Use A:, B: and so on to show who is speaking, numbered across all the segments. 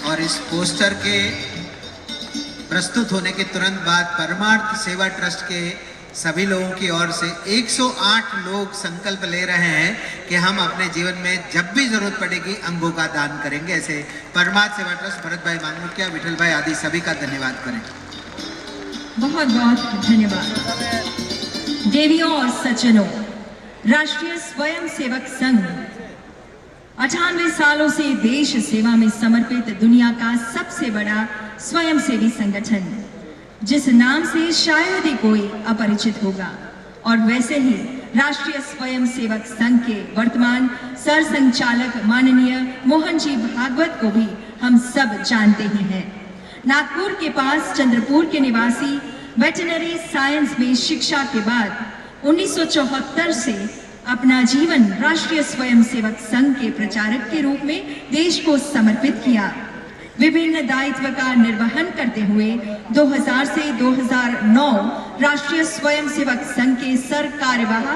A: और इस पोस्टर के प्रस्तुत होने के तुरंत बाद परमार्थ सेवा ट्रस्ट के सभी लोगों की ओर से 108 लोग संकल्प ले रहे हैं कि हम अपने जीवन में जब भी जरूरत पड़ेगी अंगों का दान करेंगे। ऐसे परमार्थ सेवा ट्रस्ट भरत भाई मांगमुखिया, विठल भाई आदि सभी का धन्यवाद करें।
B: बहुत बहुत धन्यवाद। देवियों और सज्जनों, राष्ट्रीय स्वयं सेवक संघ 98 सालों से देश सेवा में समर्पित दुनिया का सबसे बड़ा स्वयंसेवी संगठन, जिस नाम से शायद ही कोई अपरिचित होगा। और वैसे ही राष्ट्रीय स्वयं सेवक संघ के वर्तमान सर संचालक माननीय मोहन जी भागवत को भी हम सब जानते ही हैं। नागपुर के पास चंद्रपुर के निवासी वेटरनरी साइंस में शिक्षा के बाद 1974 से अपना जीवन राष्ट्रीय स्वयं सेवक संघ के प्रचारक के रूप में देश को समर्पित किया। विभिन्न दायित्व का निर्वहन करते हुए 2000 से 2009 राष्ट्रीय स्वयं सेवक संघ के सर कार्यवाह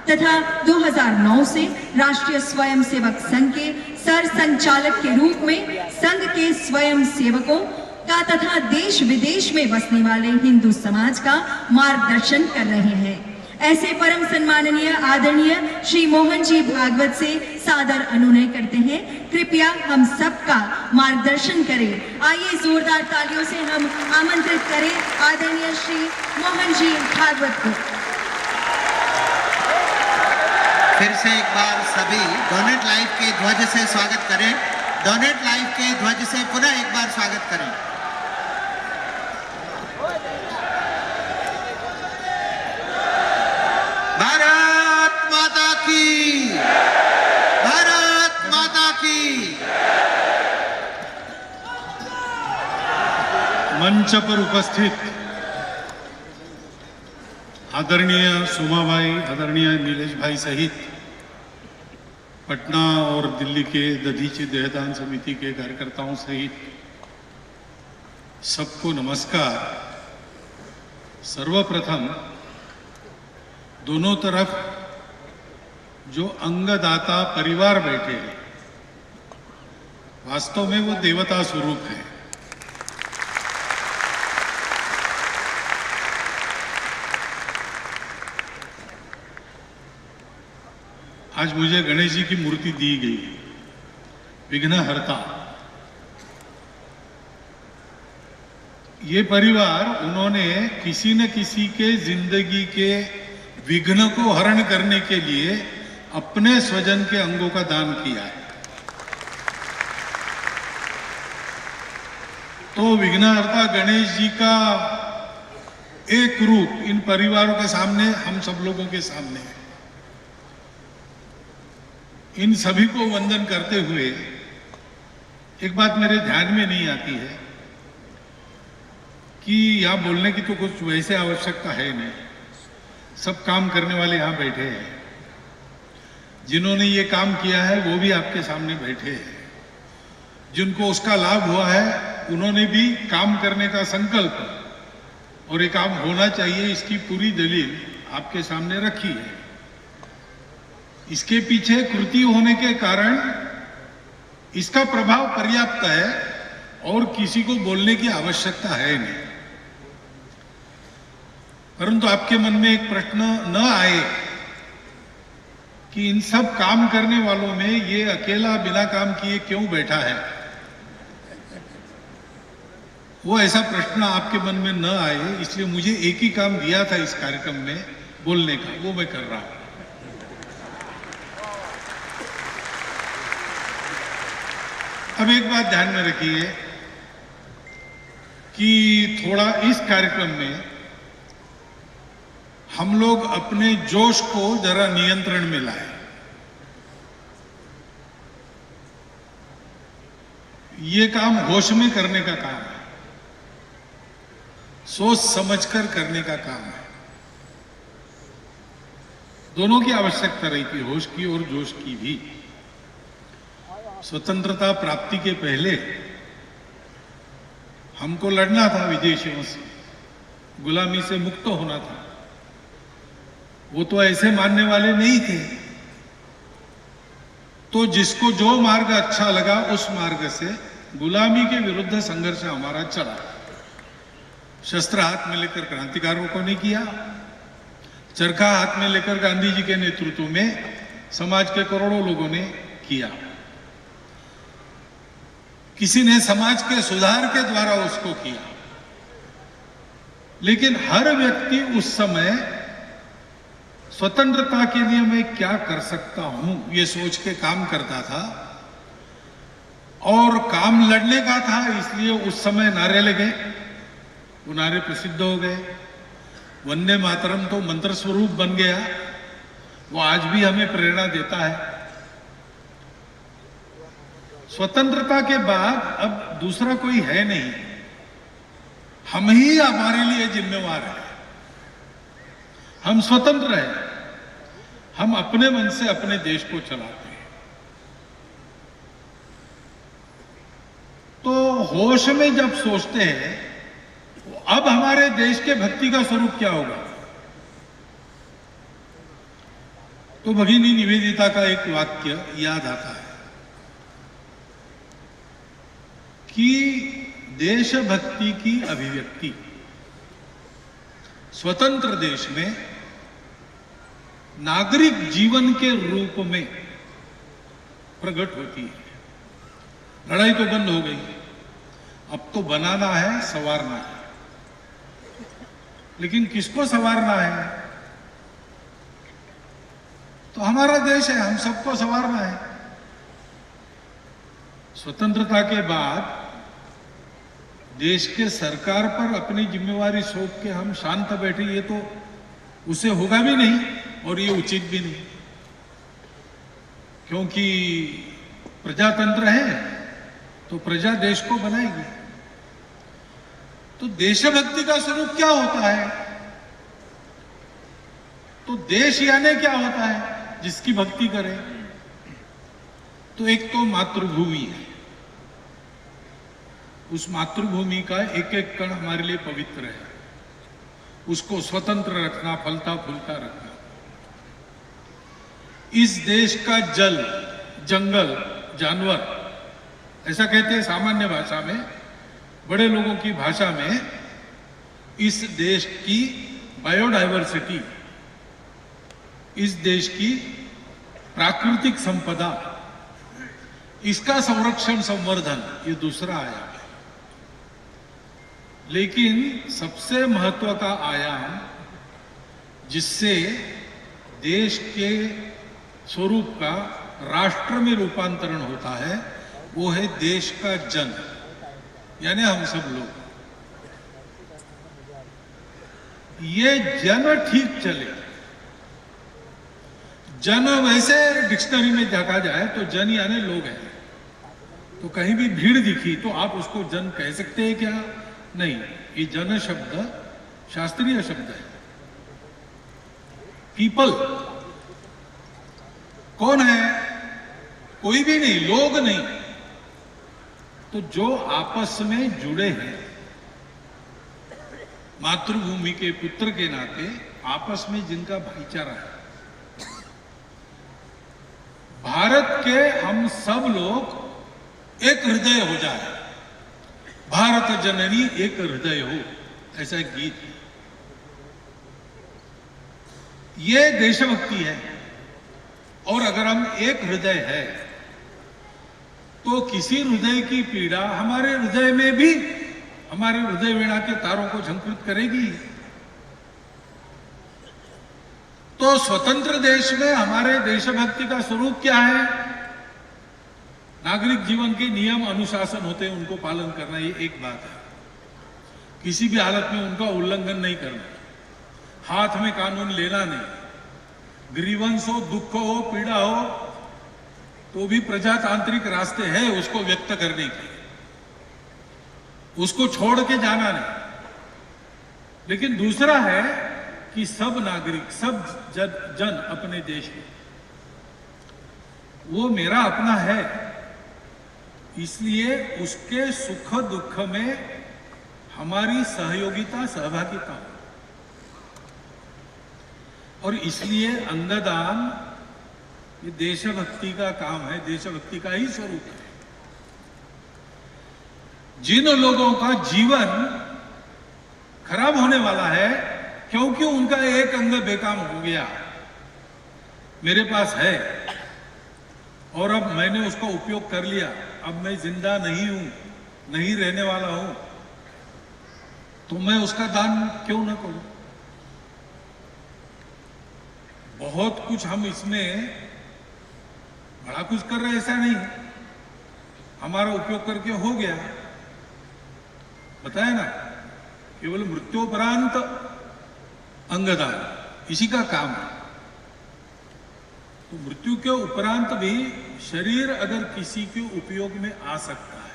B: तथा 2009 से राष्ट्रीय स्वयं सेवक संघ के सर संचालक के रूप में संघ के स्वयं सेवकों का तथा देश विदेश में बसने वाले हिंदू समाज का मार्गदर्शन कर रहे हैं। ऐसे परम सम्माननीय आदरणीय श्री मोहन जी भागवत से सादर अनुनय करते हैं, कृपया हम सबका मार्गदर्शन करें। आइए जोरदार तालियों से हम आमंत्रित करें आदरणीय श्री मोहन जी भागवत को।
A: फिर से एक बार सभी डोनेट लाइव के ध्वज से स्वागत करें। डोनेट लाइव के ध्वज से पुनः एक बार स्वागत करें। भारत माता की, भारत माता की।
C: मंच पर उपस्थित आदरणीय सुमा भाई, आदरणीय नीलेश भाई सहित पटना और दिल्ली के दधीची देहदान समिति के कार्यकर्ताओं सहित सबको नमस्कार। सर्वप्रथम दोनों तरफ जो अंगदाता परिवार बैठे हैं, वास्तव में वो देवता स्वरूप है। आज मुझे गणेश जी की मूर्ति दी गई, विघ्नहर्ता। ये परिवार, उन्होंने किसी न किसी के जिंदगी के विघ्न को हरण करने के लिए अपने स्वजन के अंगों का दान किया है। तो विघ्नहर्ता गणेश जी का एक रूप इन परिवारों के सामने, हम सब लोगों के सामने है। इन सभी को वंदन करते हुए एक बात मेरे ध्यान में नहीं आती है कि यहां बोलने की तो कुछ वैसे आवश्यकता है नहीं। सब काम करने वाले यहां बैठे हैं, जिन्होंने ये काम किया है वो भी आपके सामने बैठे हैं। जिनको उसका लाभ हुआ है उन्होंने भी काम करने का संकल्प और ये काम होना चाहिए, इसकी पूरी दलील आपके सामने रखी है। इसके पीछे कृति होने के कारण इसका प्रभाव पर्याप्त है और किसी को बोलने की आवश्यकता है नहीं। परंतु आपके मन में एक प्रश्न न आए कि इन सब काम करने वालों में ये अकेला बिना काम किए क्यों बैठा है, वो ऐसा प्रश्न आपके मन में न आए, इसलिए मुझे एक ही काम दिया था इस कार्यक्रम में बोलने का, वो मैं कर रहा हूं। अब एक बात ध्यान में रखिए कि थोड़ा इस कार्यक्रम में हम लोग अपने जोश को जरा नियंत्रण में लाएं। ये काम होश में करने का काम है, सोच समझकर करने का काम है। दोनों की आवश्यकता रहती है, होश की और जोश की भी। स्वतंत्रता प्राप्ति के पहले हमको लड़ना था विदेशियों से, गुलामी से मुक्त होना था। वो तो ऐसे मानने वाले नहीं थे, तो जिसको जो मार्ग अच्छा लगा उस मार्ग से गुलामी के विरुद्ध संघर्ष हमारा चला। शस्त्र हाथ में लेकर क्रांतिकारों ने किया, चरखा हाथ में लेकर गांधी जी के नेतृत्व में समाज के करोड़ों लोगों ने किया। किसी ने समाज के सुधार के द्वारा उसको किया, लेकिन हर व्यक्ति उस समय स्वतंत्रता के लिए मैं क्या कर सकता हूं ये सोच के काम करता था, और काम लड़ने का था। इसलिए उस समय नारे लगे, वो नारे प्रसिद्ध हो गए। वंदे मातरम तो मंत्र स्वरूप बन गया, वो आज भी हमें प्रेरणा देता है। स्वतंत्रता के बाद अब दूसरा कोई है नहीं, हम ही हमारे लिए जिम्मेवार हैं। हम स्वतंत्र हैं, हम अपने मन से अपने देश को चलाते हैं। तो होश में जब सोचते हैं अब हमारे देश के भक्ति का स्वरूप क्या होगा, तो भगिनी निवेदिता का एक वाक्य याद आता है कि देशभक्ति की अभिव्यक्ति स्वतंत्र देश में नागरिक जीवन के रूप में प्रकट होती है। लड़ाई तो बंद हो गई, अब तो बनाना है, संवारना है। लेकिन किसको संवारना है? तो हमारा देश है, हम सबको संवारना है। स्वतंत्रता के बाद देश के सरकार पर अपनी जिम्मेवारी सौंप के हम शांत बैठे, ये तो उसे होगा भी नहीं और ये उचित भी नहीं, क्योंकि प्रजातंत्र है तो प्रजा देश को बनाएगी। तो देशभक्ति का स्वरूप क्या होता है? तो देश यानी क्या होता है जिसकी भक्ति करें? तो एक तो मातृभूमि है, उस मातृभूमि का एक एक कण हमारे लिए पवित्र है, उसको स्वतंत्र रखना, फलता फूलता रखना। इस देश का जल, जंगल, जानवर, ऐसा कहते हैं सामान्य भाषा में, बड़े लोगों की भाषा में, इस देश की बायोडायवर्सिटी, इस देश की प्राकृतिक संपदा, इसका संरक्षण, संवर्धन, ये दूसरा आयाम है। लेकिन सबसे महत्व का आयाम जिससे देश के स्वरूप का राष्ट्र में रूपांतरण होता है, वो है देश का जन, यानी हम सब लोग। ये जन ठीक चले, जन वैसे डिक्शनरी में देखा जाए तो जन यानी लोग हैं। तो कहीं भी भीड़ दिखी तो आप उसको जन कह सकते हैं क्या? नहीं, ये जन शब्द शास्त्रीय शब्द है। पीपल कौन है? कोई भी नहीं, लोग नहीं। तो जो आपस में जुड़े हैं, मातृभूमि के पुत्र के नाते आपस में जिनका भाईचारा है। भारत के हम सब लोग एक हृदय हो जाए, भारत जननी एक हृदय हो, ऐसा एक गीत है। ये देशभक्ति है। और अगर हम एक हृदय है तो किसी हृदय की पीड़ा हमारे हृदय में भी, हमारे हृदय वीणा के तारों को झंकृत करेगी। तो स्वतंत्र देश में हमारे देशभक्ति का स्वरूप क्या है? नागरिक जीवन के नियम अनुशासन होते हैं, उनको पालन करना, ये एक बात है। किसी भी हालत में उनका उल्लंघन नहीं करना, हाथ में कानून लेना नहीं। ग्रीवंस हो, दुख हो, पीड़ा हो, तो भी प्रजातांत्रिक रास्ते हैं उसको व्यक्त करने के, उसको छोड़ के जाना नहीं। लेकिन दूसरा है कि सब नागरिक, सब जन अपने देश में, वो मेरा अपना है, इसलिए उसके सुख दुख में हमारी सहयोगिता, सहभागिता हो। और इसलिए अंगदान ये देशभक्ति का काम है, देशभक्ति का ही स्वरूप है। जिन लोगों का जीवन खराब होने वाला है क्योंकि उनका एक अंग बेकाम हो गया, मेरे पास है और अब मैंने उसका उपयोग कर लिया, अब मैं जिंदा नहीं हूं, नहीं रहने वाला हूं, तो मैं उसका दान क्यों ना करूं? बहुत कुछ हम इसमें बड़ा कुछ कर रहे, ऐसा नहीं, हमारा उपयोग करके हो गया, बताया ना, केवल मृत्योपरांत अंगदान इसी का काम है। तो मृत्यु के उपरांत भी शरीर अगर किसी के उपयोग में आ सकता है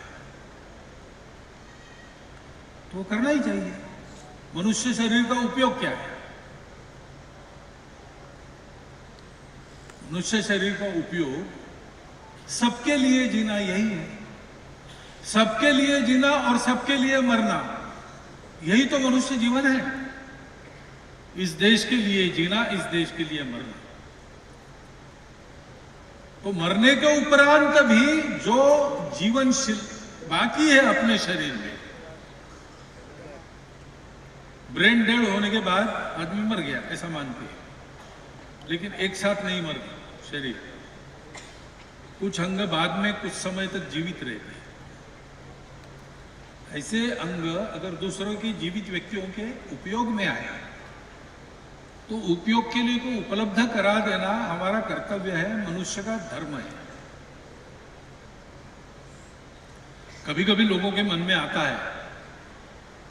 C: तो करना ही चाहिए। मनुष्य शरीर का उपयोग क्या है? मनुष्य शरीर का उपयोग सबके लिए जीना यही है, सबके लिए जीना और सबके लिए मरना, यही तो मनुष्य जीवन है। इस देश के लिए जीना, इस देश के लिए मरना। तो मरने के उपरांत भी जो जीवन बाकी है अपने शरीर में, ब्रेन डेड होने के बाद आदमी मर गया ऐसा मानते हैं, लेकिन एक साथ नहीं मर गया शरीर, कुछ अंग बाद में कुछ समय तक जीवित रहते हैं। ऐसे अंग अगर दूसरों के जीवित व्यक्तियों के उपयोग में आए तो उपयोग के लिए को उपलब्ध करा देना हमारा कर्तव्य है, मनुष्य का धर्म है। कभी कभी लोगों के मन में आता है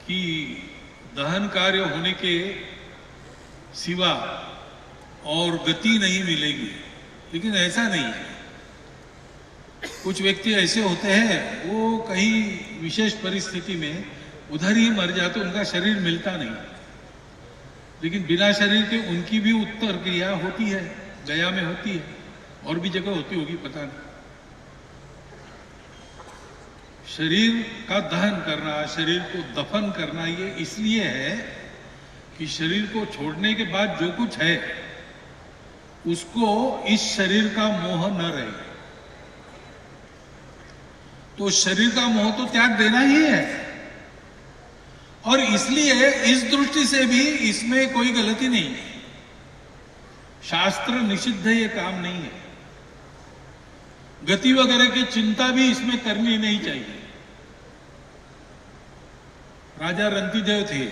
C: कि दहन कार्य होने के सिवा और गति नहीं मिलेगी, लेकिन ऐसा नहीं है। कुछ व्यक्ति ऐसे होते हैं, वो कहीं विशेष परिस्थिति में उधर ही मर जाते, उनका शरीर मिलता नहीं, लेकिन बिना शरीर के उनकी भी उत्तर क्रिया होती है, गया में होती है, और भी जगह होती होगी पता नहीं। शरीर का दहन करना, शरीर को दफन करना, ये इसलिए है कि शरीर को छोड़ने के बाद जो कुछ है उसको इस शरीर का मोह न रहे। तो शरीर का मोह तो त्याग देना ही है, और इसलिए इस दृष्टि से भी इसमें कोई गलती नहीं है, शास्त्र निषिद्ध ये काम नहीं है। गति वगैरह की चिंता भी इसमें करनी नहीं चाहिए। राजा रंतिदेव थे,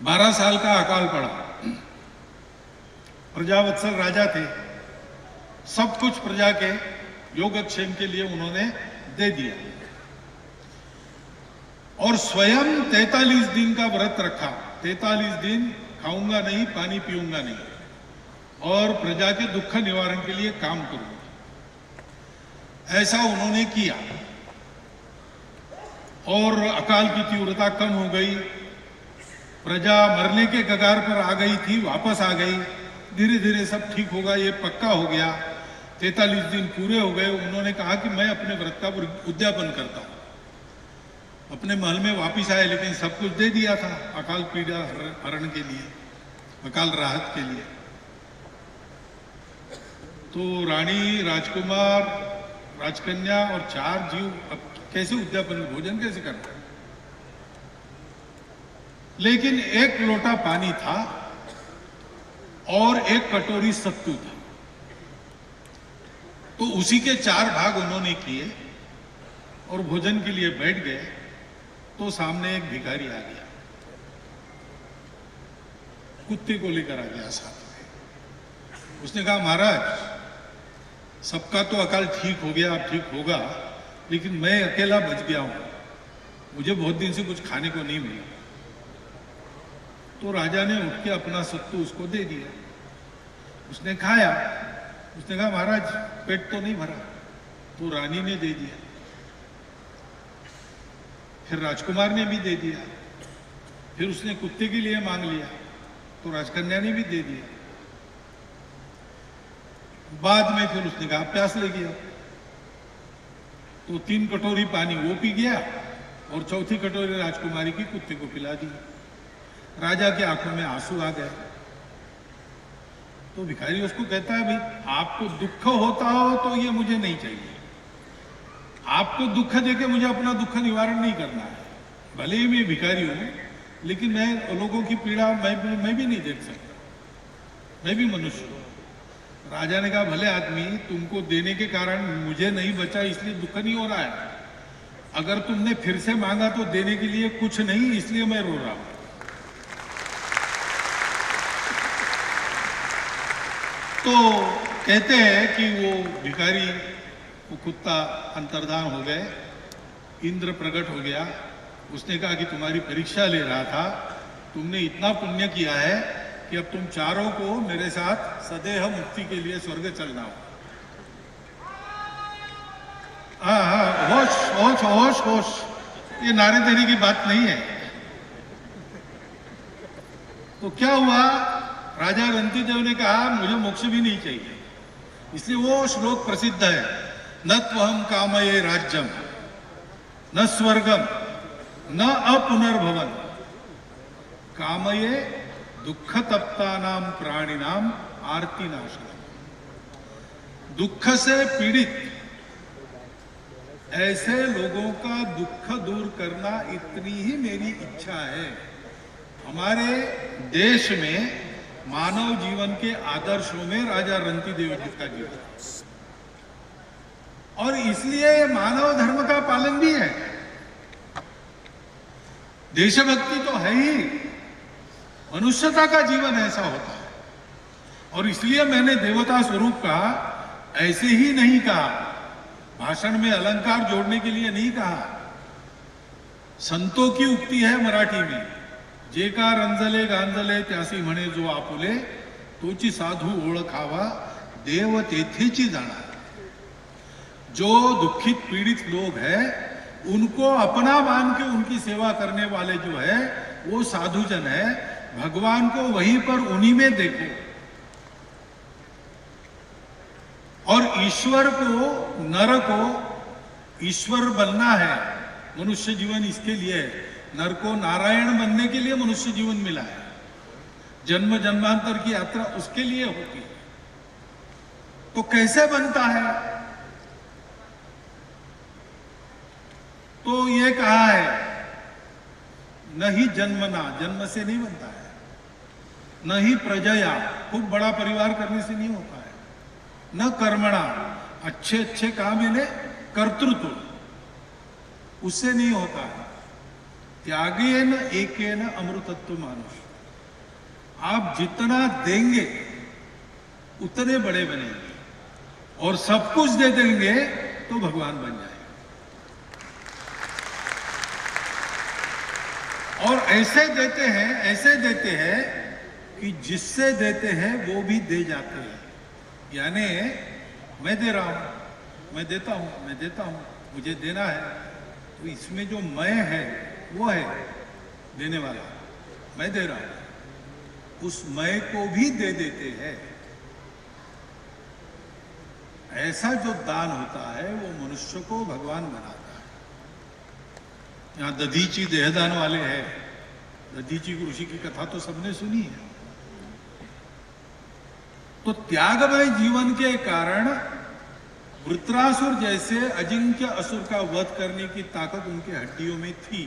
C: 12 साल का अकाल पड़ा, प्रजावत्सल राजा थे, सब कुछ प्रजा के योगक्षेम के लिए उन्होंने दे दिया, और स्वयं 43 दिन का व्रत रखा, 43 दिन खाऊंगा नहीं, पानी पीऊंगा नहीं, और प्रजा के दुख निवारण के लिए काम करूंगा, ऐसा उन्होंने किया। और अकाल की तीव्रता कम हो गई, प्रजा मरने के कगार पर आ गई थी, वापस आ गई, धीरे धीरे सब ठीक होगा, ये पक्का हो गया। 43 दिन पूरे हो गए, उन्होंने कहा कि मैं अपने व्रत का उद्यापन करता हूं। अपने महल में वापिस आए, लेकिन सब कुछ दे दिया था अकाल पीड़ा हरण के लिए, अकाल राहत के लिए। तो रानी, राजकुमार, राजकन्या और 4 जीव अब कैसे उद्यापन, भोजन कैसे करना? लेकिन 1 लोटा पानी था और 1 कटोरी सत्तू था, तो उसी के 4 भाग उन्होंने किए और भोजन के लिए बैठ गए। तो सामने एक भिखारी आ गया, कुत्ते को लेकर आ गया साथ में। उसने कहा, महाराज सबका तो अकाल ठीक हो गया, अब ठीक होगा, लेकिन मैं अकेला बच गया हूं, मुझे बहुत दिन से कुछ खाने को नहीं मिला। तो राजा ने उठ के अपना सत्तू उसको दे दिया, उसने खाया। उसने कहा, महाराज पेट तो नहीं भरा। तो रानी ने दे दिया, फिर राजकुमार ने भी दे दिया, फिर उसने कुत्ते के लिए मांग लिया, तो राजकन्या ने भी दे दिया। बाद में फिर उसने कहा प्यास लगी, तो 3 कटोरी पानी वो पी गया और 4थी कटोरी राजकुमारी की कुत्ते को पिला दी। राजा की आंखों में आंसू आ गए। तो भिखारी उसको कहता है, भाई आपको दुख होता हो तो ये मुझे नहीं चाहिए, आपको दुख देके मुझे अपना दुख निवारण नहीं करना है। भले ही मैं भिखारी हूं, लेकिन मैं लोगों की पीड़ा मैं भी नहीं देख सकता, मैं भी मनुष्य हूं। राजा ने कहा, भले आदमी, तुमको देने के कारण मुझे नहीं बचा इसलिए दुख नहीं हो रहा है, अगर तुमने फिर से मांगा तो देने के लिए कुछ नहीं, इसलिए मैं रो रहा हूं। तो कहते हैं कि वो भिखारी, वो कुत्ता अंतर्धान हो गए, इंद्र प्रकट हो गया। उसने कहा कि तुम्हारी परीक्षा ले रहा था, तुमने इतना पुण्य किया है कि अब तुम चारों को मेरे साथ सदैव मुक्ति के लिए स्वर्ग चलना हो। होश होश होश होश, ये नारे देने की बात नहीं है। तो क्या हुआ, राजा रंतिदेव ने कहा मुझे मोक्ष भी नहीं चाहिए, इसलिए वो श्लोक प्रसिद्ध है, न त्वहम कामये राज्यम न स्वर्गम न अपुनर्भवन कामये दुख तप्तानाम प्राणिनाम आरती नाशनम। दुख से पीड़ित ऐसे लोगों का दुख दूर करना इतनी ही मेरी इच्छा है। हमारे देश में मानव जीवन के आदर्शों में राजा रंतिदेव जी का जीवन, और इसलिए मानव धर्म का पालन भी है। देशभक्ति तो है ही, मनुष्यता का जीवन ऐसा होता है। और इसलिए मैंने देवता स्वरूप कहा, ऐसे ही नहीं कहा, भाषण में अलंकार जोड़ने के लिए नहीं कहा। संतों की उक्ति है मराठी में, जे का रंजले गांजले त्यासी म्हणे जो आपुले, तोची साधू ओळखावा देव तेथेची जाना। जो दुखित पीड़ित लोग हैं उनको अपना मान के उनकी सेवा करने वाले जो है वो साधुजन है। भगवान को वहीं पर उन्हीं में देखो। और ईश्वर को, नर को ईश्वर बनना है, मनुष्य जीवन इसके लिए है। नर को नारायण बनने के लिए मनुष्य जीवन मिला है। जन्म जन्मांतर की यात्रा उसके लिए होती है। तो कैसे बनता है? तो ये कहा है, न ही जन्मना, जन्म से नहीं बनता है, न ही प्रजया, खूब बड़ा परिवार करने से नहीं होता है, न कर्मणा, अच्छे अच्छे काम यानी कर्तृत्व, उससे नहीं होता है। त्यागेन एकेन अमृतत्व मानुष। आप जितना देंगे उतने बड़े बनेंगे, और सब कुछ दे देंगे तो भगवान बन जाएंगे। और ऐसे देते हैं कि जिससे देते हैं वो भी दे जाते हैं। यानी मैं दे रहा हूं, मैं देता हूं, मुझे देना है, तो इसमें जो मैं है वो है देने वाला, मैं दे रहा हूं, उस मैं को भी दे देते हैं। ऐसा जो दान होता है वो मनुष्य को भगवान बनाता है। यहां दधीची देहदान वाले हैं, दधीची ऋषि की कथा तो सबने सुनी है। तो त्यागमय जीवन के कारण वृत्रासुर जैसे अजिंक्य असुर का वध करने की ताकत उनके हड्डियों में थी,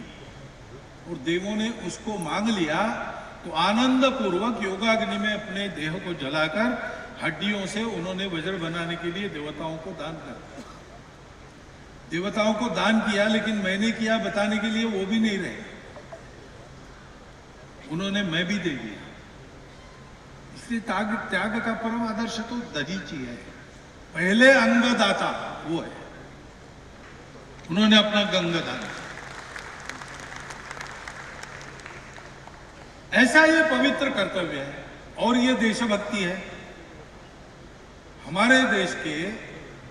C: और देवों ने उसको मांग लिया। तो आनंद पूर्वक योगाग्नि में अपने देह को जलाकर हड्डियों से उन्होंने वज्र बनाने के लिए देवताओं को दान कर दिया। देवताओं को दान किया, लेकिन मैंने किया बताने के लिए वो भी नहीं रहे, उन्होंने मैं भी दे दिया। इसलिए त्याग का परम आदर्श तो दधीची है। पहले अंगदाता वो है, उन्होंने अपना गंग दान। ऐसा ये पवित्र कर्तव्य है, और ये देशभक्ति है। हमारे देश के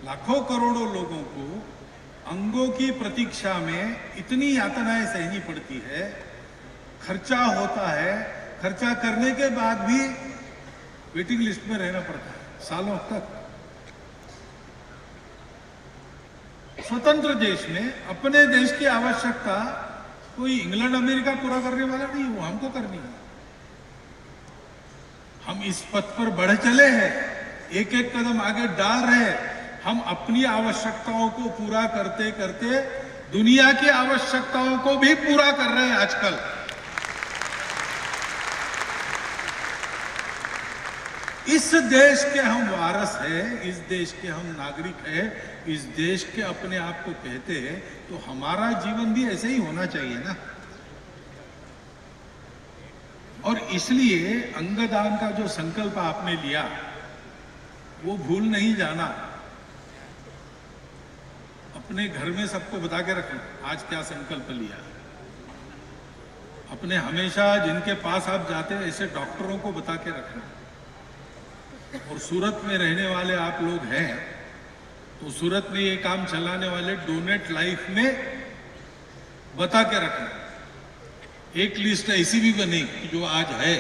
C: लाखों करोड़ों लोगों को अंगों की प्रतीक्षा में इतनी यातनाएं सहनी पड़ती है, खर्चा होता है, खर्चा करने के बाद भी वेटिंग लिस्ट में रहना पड़ता है सालों तक। स्वतंत्र देश में अपने देश की आवश्यकता कोई इंग्लैंड अमेरिका पूरा करने वाला नहीं, वो हमको करनी है। हम इस पथ पर बढ़ चले हैं, एक एक कदम आगे डाल रहे हैं, हम अपनी आवश्यकताओं को पूरा करते करते दुनिया की आवश्यकताओं को भी पूरा कर रहे हैं आजकल। इस देश के हम वारस हैं, इस देश के हम नागरिक हैं, इस देश के अपने आप को कहते हैं, तो हमारा जीवन भी ऐसे ही होना चाहिए ना। और इसलिए अंगदान का जो संकल्प आपने लिया वो भूल नहीं जाना। अपने घर में सबको बता के रखना आज क्या संकल्प लिया। अपने हमेशा जिनके पास आप जाते हैं ऐसे डॉक्टरों को बता के रखना। और सूरत में रहने वाले आप लोग हैं तो सूरत में ये काम चलाने वाले डोनेट लाइफ में बता के रखना। एक लिस्ट ऐसी भी बनी जो आज है,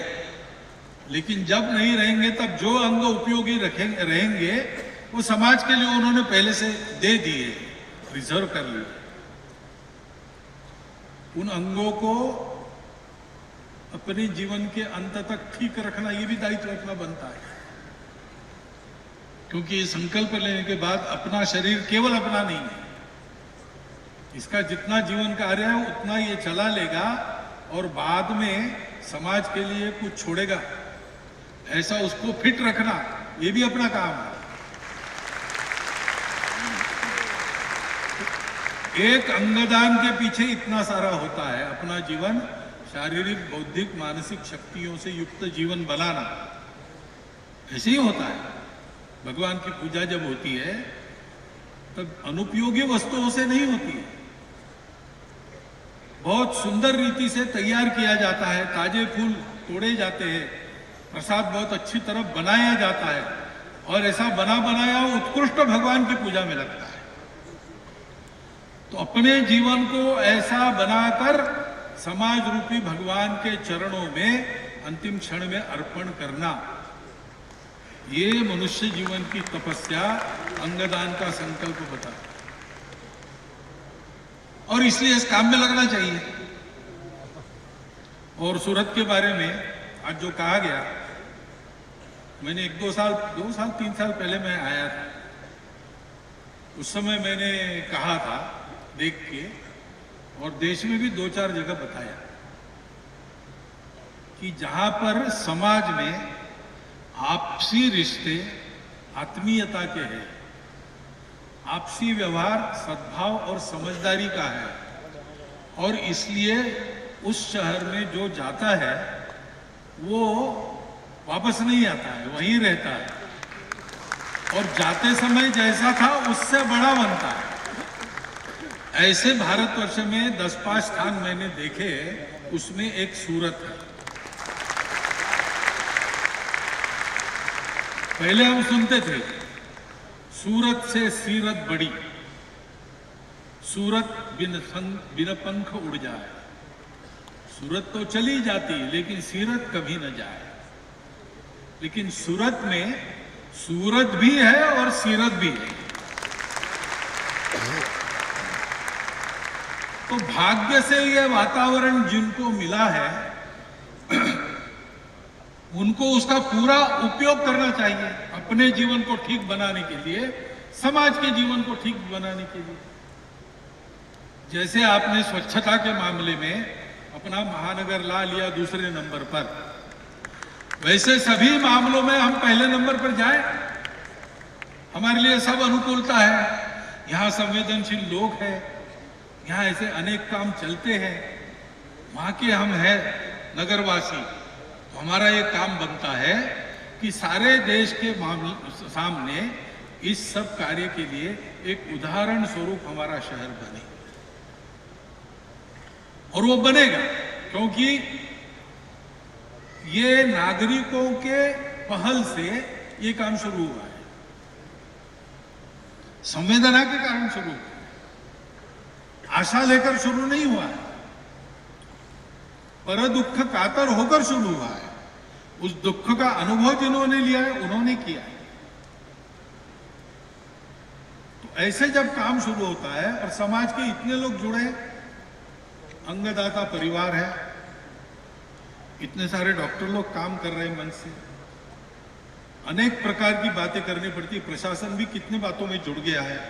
C: लेकिन जब नहीं रहेंगे तब जो अंग उपयोगी रहेंगे वो समाज के लिए उन्होंने पहले से दे दिए, रिजर्व कर लिए। उन अंगों को अपने जीवन के अंत तक ठीक रखना ये भी दायित्व अपना बनता है, क्योंकि ये संकल्प लेने के बाद अपना शरीर केवल अपना नहीं है, इसका जितना जीवन कार्य है उतना ये चला लेगा और बाद में समाज के लिए कुछ छोड़ेगा। ऐसा उसको फिट रखना ये भी अपना काम है। एक अंगदान के पीछे इतना सारा होता है। अपना जीवन शारीरिक, बौद्धिक, मानसिक शक्तियों से युक्त जीवन बनाना ऐसे ही होता है। भगवान की पूजा जब होती है तब अनुपयोगी वस्तुओं से नहीं होती है, बहुत सुंदर रीति से तैयार किया जाता है। ताजे फूल तोड़े जाते हैं, प्रसाद बहुत अच्छी तरह बनाया जाता है और ऐसा बना बनाया उत्कृष्ट भगवान की पूजा में लगता है। तो अपने जीवन को ऐसा बनाकर समाज रूपी भगवान के चरणों में अंतिम क्षण में अर्पण करना, ये मनुष्य जीवन की तपस्या अंगदान का संकल्प बता। और इसलिए इस काम में लगना चाहिए। और सूरत के बारे में आज जो कहा गया, मैंने 2 साल 3 साल पहले मैं आया था। उस समय मैंने कहा था देख के, और देश में भी 2-4 जगह बताया कि जहां पर समाज में आपसी रिश्ते आत्मीयता के हैं, आपसी व्यवहार सद्भाव और समझदारी का है, और इसलिए उस शहर में जो जाता है वो वापस नहीं आता है, वहीं रहता है, और जाते समय जैसा था उससे बड़ा बनता है। ऐसे भारतवर्ष में 10-5 स्थान मैंने देखे, उसमें एक सूरत है। पहले हम सुनते थे सूरत से सीरत बड़ी, सूरत बिन पंख उड़ जाए। सूरत तो चली जाती लेकिन सीरत कभी न जाए। लेकिन सूरत में सूरत भी है और सीरत भी है। तो भाग्य से यह वातावरण जिनको मिला है उनको उसका पूरा उपयोग करना चाहिए, अपने जीवन को ठीक बनाने के लिए, समाज के जीवन को ठीक बनाने के लिए। जैसे आपने स्वच्छता के मामले में अपना महानगर ला लिया दूसरे नंबर पर, वैसे सभी मामलों में हम पहले नंबर पर जाएं। हमारे लिए सब अनुकूलता है, यहाँ संवेदनशील लोग हैं, यहाँ ऐसे अनेक काम चलते हैं, वहां के हम हैं नगरवासी। तो हमारा ये काम बनता है कि सारे देश के सामने इस सब कार्य के लिए एक उदाहरण स्वरूप हमारा शहर बने, और वो बनेगा क्योंकि ये नागरिकों के पहल से ये काम शुरू हुआ है, संवेदना के कारण शुरू हुआ, आशा लेकर शुरू नहीं हुआ है, पर दुख कातर होकर शुरू हुआ है। उस दुख का अनुभव जिन्होंने लिया है उन्होंने किया है। तो ऐसे जब काम शुरू होता है और समाज के इतने लोग जुड़े, अंगदाता परिवार है, इतने सारे डॉक्टर लोग काम कर रहे हैं मन से, अनेक प्रकार की बातें करनी पड़ती। प्रशासन भी कितने बातों में जुड़ गया है,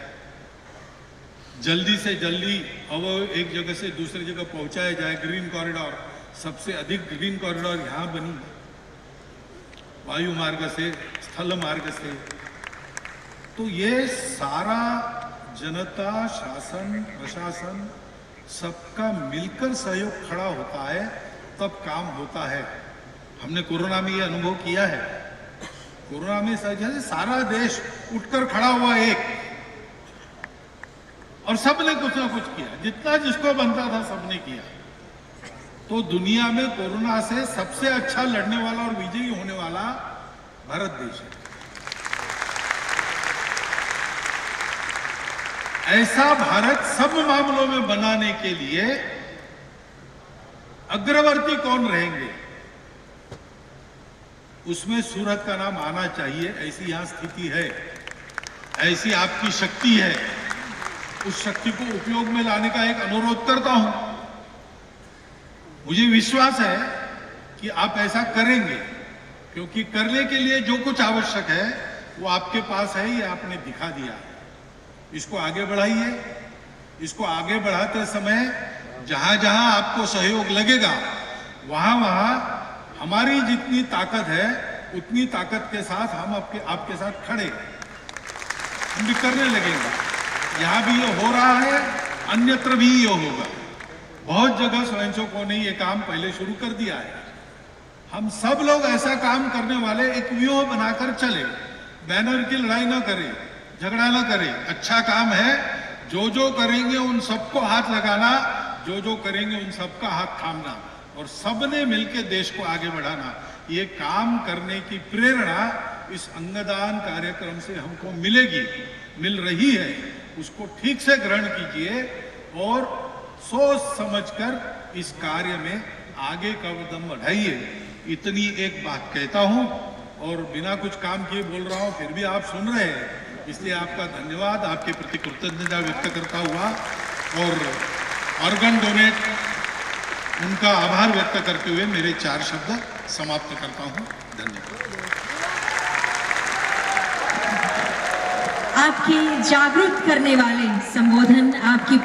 C: जल्दी से जल्दी अब एक जगह से दूसरी जगह पहुंचाया जाए। ग्रीन कॉरिडोर, सबसे अधिक ग्रीन कॉरिडोर यहाँ बनी, वायु मार्ग से, स्थल मार्ग से। तो ये सारा जनता, शासन, प्रशासन सबका मिलकर सहयोग खड़ा होता है, तब काम होता है। हमने कोरोना में ये अनुभव किया है। कोरोना में जैसे सारा देश उठकर खड़ा हुआ एक, और सबने कुछ ना कुछ किया, जितना जिसको बनता था सबने किया। तो दुनिया में कोरोना से सबसे अच्छा लड़ने वाला और विजयी होने वाला भारत देश है। ऐसा भारत सब मामलों में बनाने के लिए अग्रवर्ती कौन रहेंगे, उसमें सूरत का नाम आना चाहिए। ऐसी यहां स्थिति है, ऐसी आपकी शक्ति है। उस शक्ति को उपयोग में लाने का एक अनुरोध करता हूं। मुझे विश्वास है कि आप ऐसा करेंगे, क्योंकि करने के लिए जो कुछ आवश्यक है वो आपके पास है, ये आपने दिखा दिया। इसको आगे बढ़ाइए। इसको आगे बढ़ाते समय जहां जहां आपको सहयोग लगेगा, वहां वहां हमारी जितनी ताकत है उतनी ताकत के साथ हम आपके साथ खड़े, हम भी करने लगेंगे। यहां भी ये हो रहा है, अन्यत्र भी ये होगा। बहुत जगह स्वयंसेवकों ने ये काम पहले शुरू कर दिया है। हम सब लोग ऐसा काम करने वाले एक व्यूह बनाकर चले, बैनर की लड़ाई ना करें, झगड़ा ना करें। अच्छा काम है, जो जो करेंगे उन सबको हाथ लगाना, जो जो करेंगे उन सबका हाथ थामना, और सबने मिलकर देश को आगे बढ़ाना। ये काम करने की प्रेरणा इस अंगदान कार्यक्रम से हमको मिलेगी, मिल रही है। उसको ठीक से ग्रहण कीजिए और सोच समझकर इस कार्य में आगे का कदम बढ़ाइए। इतनी एक बात कहता हूं, और बिना कुछ काम किए बोल रहा हूं, फिर भी आप सुन रहे हैं, इसलिए आपका धन्यवाद, आपके प्रति कृतज्ञता व्यक्त करता हुआ और ऑर्गन डोनेट उनका आभार व्यक्त करते हुए मेरे 4 शब्द समाप्त करता हूं। धन्यवाद।
B: आपके जागरूक करने वाले संबोधन, आपकी